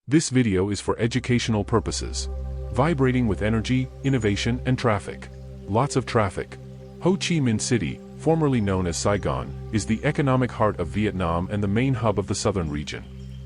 This video is for educational purposes. Vibrating with energy, innovation, and traffic. Lots of traffic. Ho Chi Minh City, formerly known as Saigon, is the economic heart of Vietnam and the main hub of the southern region.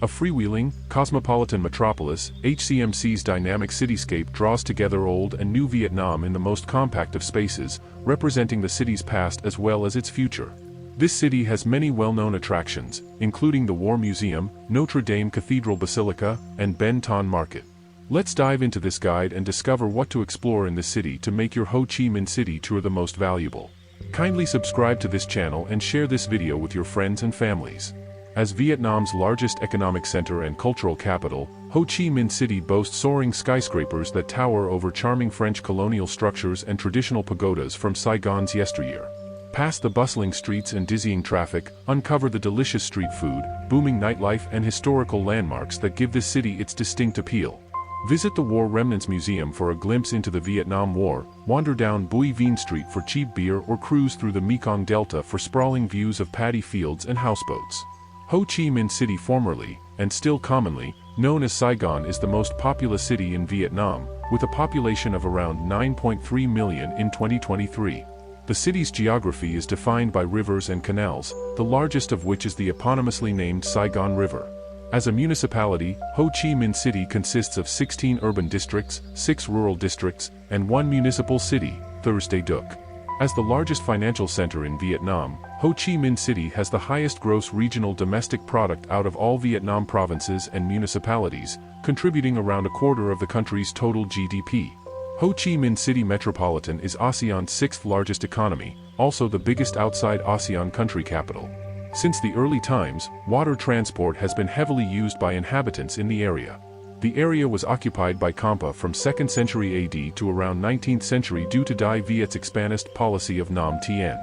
A freewheeling, cosmopolitan metropolis, HCMC's dynamic cityscape draws together old and new Vietnam in the most compact of spaces, representing the city's past as well as its future. This city has many well-known attractions, including the War Museum, Notre Dame Cathedral Basilica, and Ben Ton Market. Let's dive into this guide and discover what to explore in this city to make your Ho Chi Minh City tour the most valuable. Kindly subscribe to this channel and share this video with your friends and families. As Vietnam's largest economic center and cultural capital, Ho Chi Minh City boasts soaring skyscrapers that tower over charming French colonial structures and traditional pagodas from Saigon's yesteryear. Past the bustling streets and dizzying traffic, uncover the delicious street food, booming nightlife and historical landmarks that give this city its distinct appeal. Visit the War Remnants Museum for a glimpse into the Vietnam War, wander down Bui Vien Street for cheap beer or cruise through the Mekong Delta for sprawling views of paddy fields and houseboats. Ho Chi Minh City, formerly, and still commonly, known as Saigon, is the most populous city in Vietnam, with a population of around 9.3 million in 2023. The city's geography is defined by rivers and canals, the largest of which is the eponymously named Saigon River. As a municipality, Ho Chi Minh City consists of 16 urban districts, 6 rural districts, and 1 municipal city, Thursday Duc. As the largest financial center in Vietnam, Ho Chi Minh City has the highest gross regional domestic product out of all Vietnam provinces and municipalities, contributing around a quarter of the country's total GDP. Ho Chi Minh City Metropolitan is ASEAN's 6th largest economy, also the biggest outside ASEAN country capital. Since the early times, water transport has been heavily used by inhabitants in the area. The area was occupied by Campa from 2nd century AD to around 19th century due to Dai Viet's expansionist policy of Nam Tien.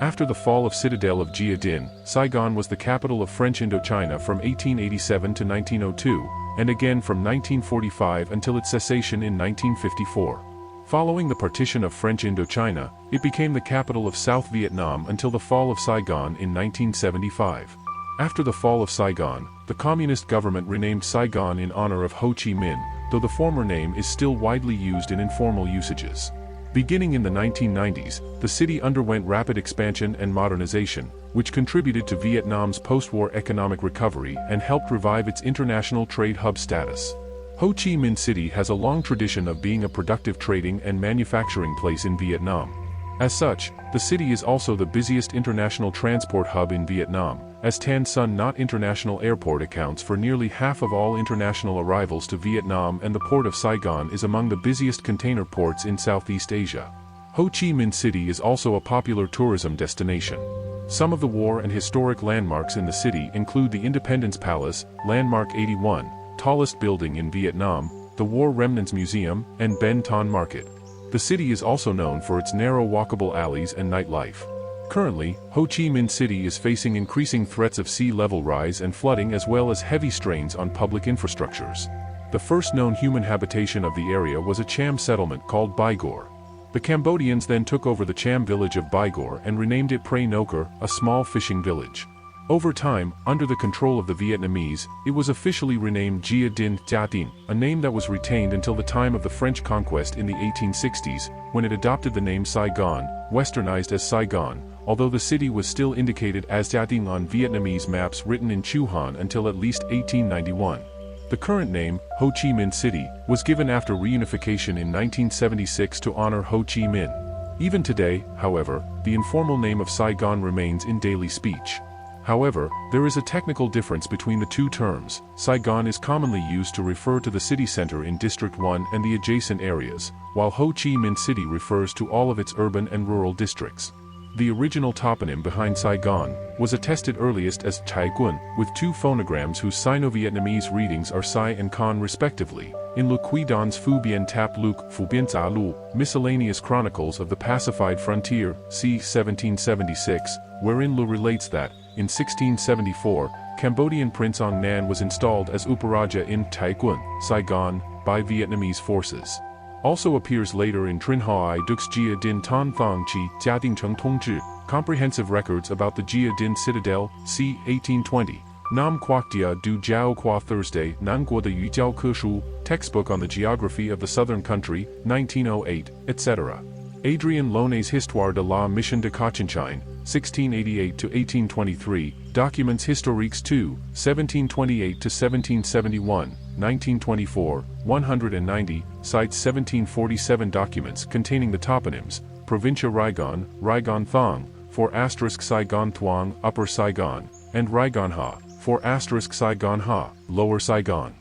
After the fall of Citadel of Gia Dinh, Saigon was the capital of French Indochina from 1887 to 1902, and again from 1945 until its cessation in 1954. Following the partition of French Indochina, it became the capital of South Vietnam until the fall of Saigon in 1975. After the fall of Saigon, the communist government renamed Saigon in honor of Ho Chi Minh, though the former name is still widely used in informal usages. Beginning in the 1990s, the city underwent rapid expansion and modernization, which contributed to Vietnam's post-war economic recovery and helped revive its international trade hub status. Ho Chi Minh City has a long tradition of being a productive trading and manufacturing place in Vietnam. As such, the city is also the busiest international transport hub in Vietnam, as Tan Son Nhut International Airport accounts for nearly half of all international arrivals to Vietnam, and the port of Saigon is among the busiest container ports in Southeast Asia. Ho Chi Minh City is also a popular tourism destination. Some of the war and historic landmarks in the city include the Independence Palace, Landmark 81, tallest building in Vietnam, the War Remnants Museum, and Ben Ton Market. The city is also known for its narrow walkable alleys and nightlife. Currently, Ho Chi Minh City is facing increasing threats of sea level rise and flooding, as well as heavy strains on public infrastructures. The first known human habitation of the area was a Cham settlement called Bai Gor. The Cambodians then took over the Cham village of Bai Gor and renamed it Prey Noker, a small fishing village. Over time, under the control of the Vietnamese, it was officially renamed Gia Dinh Gia Dinh, a name that was retained until the time of the French conquest in the 1860s, when it adopted the name Saigon, westernized as Saigon, although the city was still indicated as Gia Dinh on Vietnamese maps written in Chu Han until at least 1891. The current name, Ho Chi Minh City, was given after reunification in 1976 to honor Ho Chi Minh. Even today, however, the informal name of Saigon remains in daily speech. However, there is a technical difference between the two terms. Saigon is commonly used to refer to the city center in District 1 and the adjacent areas, while Ho Chi Minh City refers to all of its urban and rural districts. The original toponym behind Saigon was attested earliest as Chai Quan, with 2 phonograms whose Sino-Vietnamese readings are Sai and Con respectively, in Le Quy Dans Phu Bien Tap Luc Phu Bien Tha Lu, Miscellaneous Chronicles of the Pacified Frontier, c. 1776, wherein Lu relates that, in 1674, Cambodian Prince Ong Nan was installed as Uparaja in Thai Quan, Saigon, by Vietnamese forces. Also appears later in Trin Hai Dux Gia Dinh Ton Thong Chi Gia Dinh Chung Tong Zhi, comprehensive records about the Gia Dinh Citadel, c. 1820, Nam Quoc Dia Du Jiao Qua Thursday, Nanguo de Yu Jiao Ke Shu, Textbook on the Geography of the Southern Country, 1908, etc. Adrien Launay's Histoire de la Mission de Cochinchine, 1688-1823, Documents Historiques 2, 1728-1771, 1924, 190, cites 1747 documents containing the toponyms, Provincia Raigon, Raigon Thong, for Saigon Thuong, Upper Saigon, and Raigon Ha, for Saigon Ha, Lower Saigon.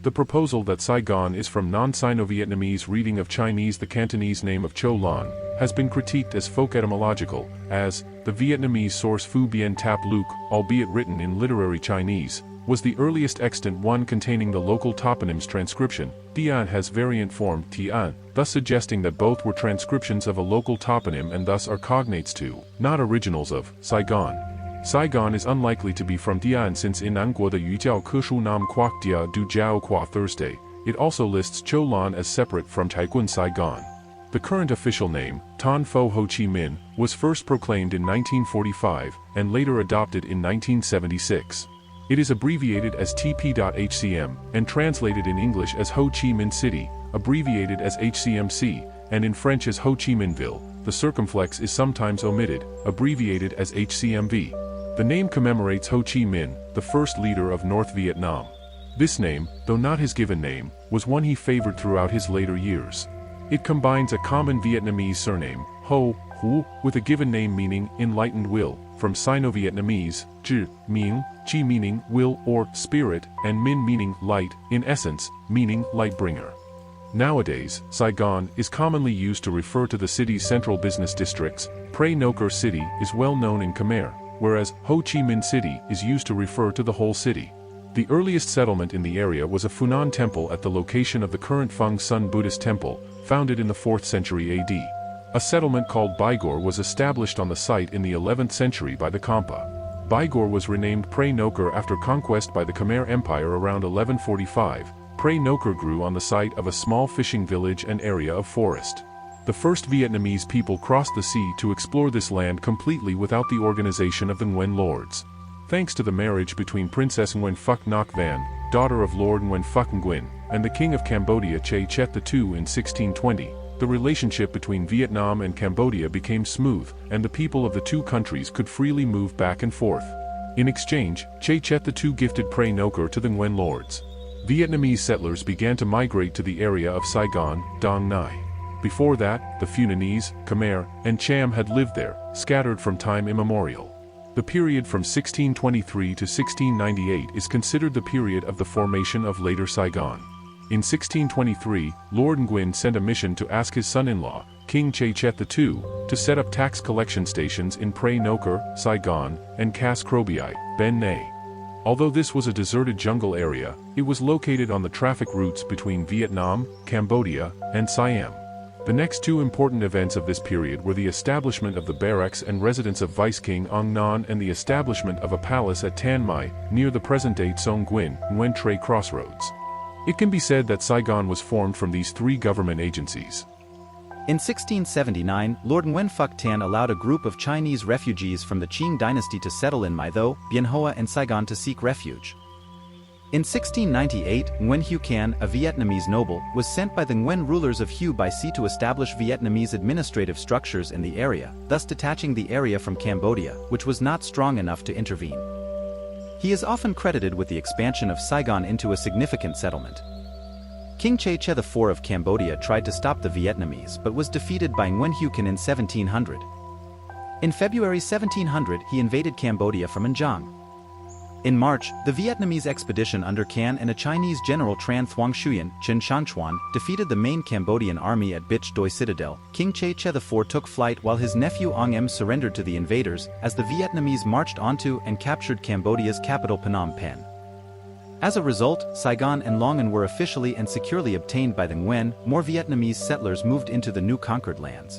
The proposal that Saigon is from non-Sino-Vietnamese reading of Chinese the Cantonese name of Cho Lan, has been critiqued as folk etymological, as, the Vietnamese source Phu Bien Tap Luc, albeit written in literary Chinese, was the earliest extant one containing the local toponyms transcription. Dian has variant form Tian, thus suggesting that both were transcriptions of a local toponym and thus are cognates to, not originals of, Saigon. Saigon is unlikely to be from Dian since in Nanguo de Yu Jiao Ke Shu Nam Quoc Dia Du Jiao Qua Thursday, it also lists Cho Lan as separate from Taikun Saigon. The current official name, Tan Pho Ho Chi Minh, was first proclaimed in 1945, and later adopted in 1976. It is abbreviated as TP.HCM, and translated in English as Ho Chi Minh City, abbreviated as HCMC, and in French as Ho Chi Minhville. The circumflex is sometimes omitted, abbreviated as HCMV. The name commemorates Ho Chi Minh, the first leader of North Vietnam. This name, though not his given name, was one he favored throughout his later years. It combines a common Vietnamese surname, Ho, Hu, with a given name meaning enlightened will, from Sino-Vietnamese, Zhi, Ming, Chi meaning will or spirit, and Min meaning light, in essence, meaning light bringer. Nowadays, Saigon is commonly used to refer to the city's central business districts. Pre Noker City is well known in Khmer, whereas Ho Chi Minh City is used to refer to the whole city. The earliest settlement in the area was a Funan temple at the location of the current Feng Sun Buddhist temple, founded in the 4th century AD. A settlement called Baigor was established on the site in the 11th century by the Kampa. Baigor was renamed Pre Noker after conquest by the Khmer Empire around 1145. Pre Noker grew on the site of a small fishing village and area of forest. The first Vietnamese people crossed the sea to explore this land completely without the organization of the Nguyen lords. Thanks to the marriage between Princess Nguyen Phuc Ngoc Van, daughter of Lord Nguyen Phuc Nguyen, and the King of Cambodia Che Chet II in 1620, the relationship between Vietnam and Cambodia became smooth, and the people of the two countries could freely move back and forth. In exchange, Che Chet II gifted Pre Noker to the Nguyen lords. Vietnamese settlers began to migrate to the area of Saigon, Dong Nai. Before that, the Funanese, Khmer, and Cham had lived there, scattered from time immemorial. The period from 1623 to 1698 is considered the period of the formation of later Saigon. In 1623, Lord Nguyen sent a mission to ask his son-in-law, King Che Chet II, to set up tax collection stations in Pre Noker, Saigon, and Cas Krobii, Ben Nay. Although this was a deserted jungle area, it was located on the traffic routes between Vietnam, Cambodia, and Siam. The next two important events of this period were the establishment of the barracks and residence of Vice King Ong Nan and the establishment of a palace at Tan Mai, near the present-day Song Nguyen, Nguyen Tre crossroads. It can be said that Saigon was formed from these three government agencies. In 1679, Lord Nguyen Phuc Tan allowed a group of Chinese refugees from the Qing dynasty to settle in Mai Tho, Bien Hoa and Saigon to seek refuge. In 1698, Nguyen Hue Can, a Vietnamese noble, was sent by the Nguyen rulers of Hue by sea to establish Vietnamese administrative structures in the area, thus detaching the area from Cambodia, which was not strong enough to intervene. He is often credited with the expansion of Saigon into a significant settlement. King Che Che IV of Cambodia tried to stop the Vietnamese but was defeated by Nguyen Hue Can in 1700. In February 1700 he invaded Cambodia from Njang. In March, the Vietnamese expedition under Can and a Chinese general Tran Thuong Xuyen, Chen Shanchuan, defeated the main Cambodian army at Bich Doi Citadel. King Che Che IV took flight while his nephew Ong Em surrendered to the invaders as the Vietnamese marched onto and captured Cambodia's capital Phnom Penh. As a result, Saigon and Long An were officially and securely obtained by the Nguyen. More Vietnamese settlers moved into the new conquered lands.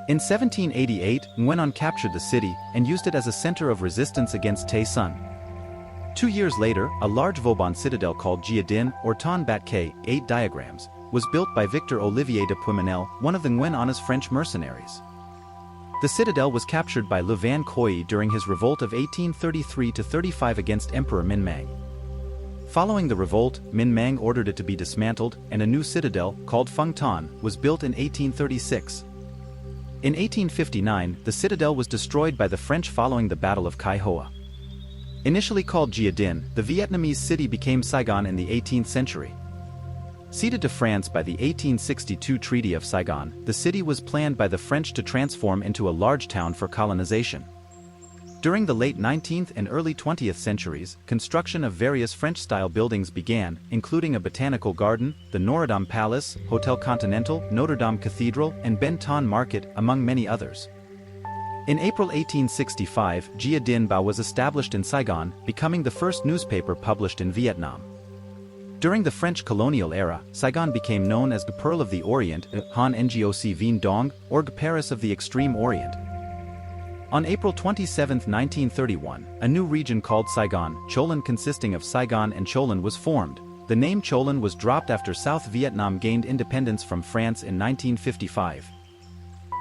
In 1788, Nguyen An captured the city and used it as a center of resistance against Tay Son. 2 years later, a large Vauban citadel called Gia Dinh, or Ton Bat K, 8 diagrams, was built by Victor Olivier de Puimenel, one of the Nguyen An's French mercenaries. The citadel was captured by Le Van Khoi during his revolt of 1833-35 against Emperor Min Mang. Following the revolt, Min Mang ordered it to be dismantled, and a new citadel, called Phung Ton, was built in 1836. In 1859, the citadel was destroyed by the French following the Battle of Kai Hoa. Initially called Gia Dinh, the Vietnamese city became Saigon in the 18th century. Ceded to France by the 1862 Treaty of Saigon, the city was planned by the French to transform into a large town for colonization. During the late 19th and early 20th centuries, construction of various French-style buildings began, including a botanical garden, the Notre Dame Palace, Hotel Continental, Notre Dame Cathedral, and Ben Thanh Market, among many others. In April 1865, Gia Dinh Bao was established in Saigon, becoming the first newspaper published in Vietnam. During the French colonial era, Saigon became known as the Pearl of the Orient, Han Ngoc Vien Dong, or Paris of the Extreme Orient. On April 27, 1931, a new region called Saigon, Cholan consisting of Saigon and Cholan was formed. The name Cholan was dropped after South Vietnam gained independence from France in 1955.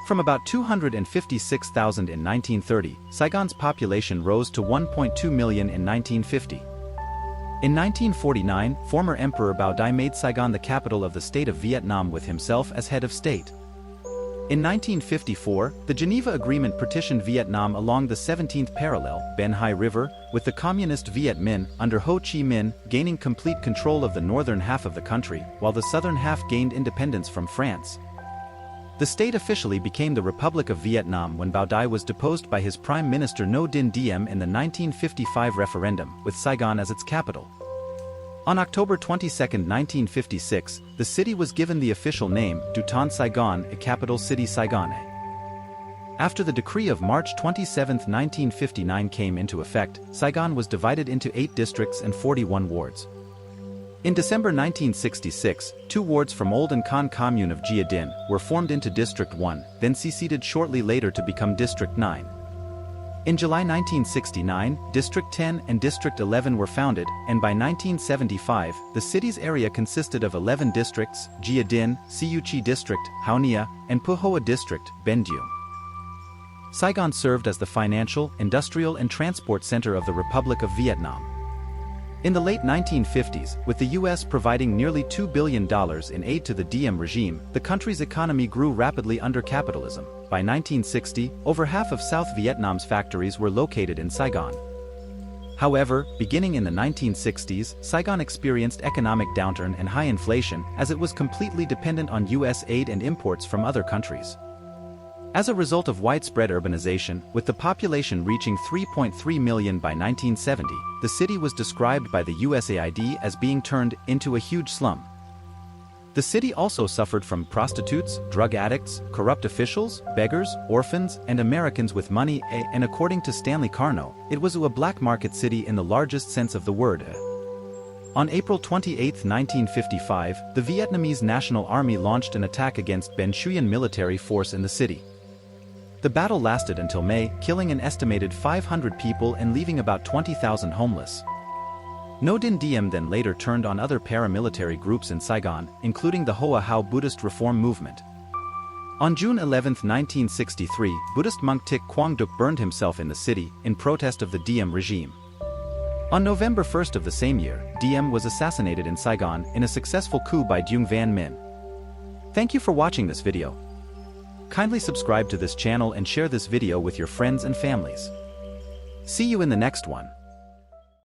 From about 256,000 in 1930, Saigon's population rose to 1.2 million in 1950. In 1949, former Emperor Bao Dai made Saigon the capital of the state of Vietnam with himself as head of state. In 1954, the Geneva Agreement partitioned Vietnam along the 17th parallel, Ben Hai River, with the communist Viet Minh under Ho Chi Minh gaining complete control of the northern half of the country, while the southern half gained independence from France. The state officially became the Republic of Vietnam when Bao Dai was deposed by his Prime Minister Ngo Dinh Diem in the 1955 referendum, with Saigon as its capital. On October 22, 1956, the city was given the official name, Du Ton Saigon, a capital city Saigon. After the decree of March 27, 1959 came into effect, Saigon was divided into 8 districts and 41 wards. In December 1966, 2 wards from Old and Con commune of Gia Dinh were formed into District 1, then seceded shortly later to become District 9. In July 1969, District 10 and District 11 were founded, and by 1975, the city's area consisted of 11 districts: Gia Dinh, Siu Chi District, Hao Nia, and Phu Hoa District, Ben Duong. Saigon served as the financial, industrial and transport center of the Republic of Vietnam. In the late 1950s, with the U.S. providing nearly $2 billion in aid to the Diem regime, the country's economy grew rapidly under capitalism. By 1960, over half of South Vietnam's factories were located in Saigon. However, beginning in the 1960s, Saigon experienced economic downturn and high inflation as it was completely dependent on U.S. aid and imports from other countries. As a result of widespread urbanization, with the population reaching 3.3 million by 1970, the city was described by the USAID as being turned into a huge slum. The city also suffered from prostitutes, drug addicts, corrupt officials, beggars, orphans, and Americans with money, and according to Stanley Carno, it was a black market city in the largest sense of the word. On April 28, 1955, the Vietnamese National Army launched an attack against Ben Xuyen military force in the city. The battle lasted until May, killing an estimated 500 people and leaving about 20,000 homeless. Ngo Dinh Diem then later turned on other paramilitary groups in Saigon, including the Hoa Hao Buddhist Reform Movement. On June 11, 1963, Buddhist monk Thich Quang Duc burned himself in the city, in protest of the Diem regime. On November 1 of the same year, Diem was assassinated in Saigon in a successful coup by Duong Van Minh. Thank you for watching this video. Kindly subscribe to this channel and share this video with your friends and families. See you in the next one.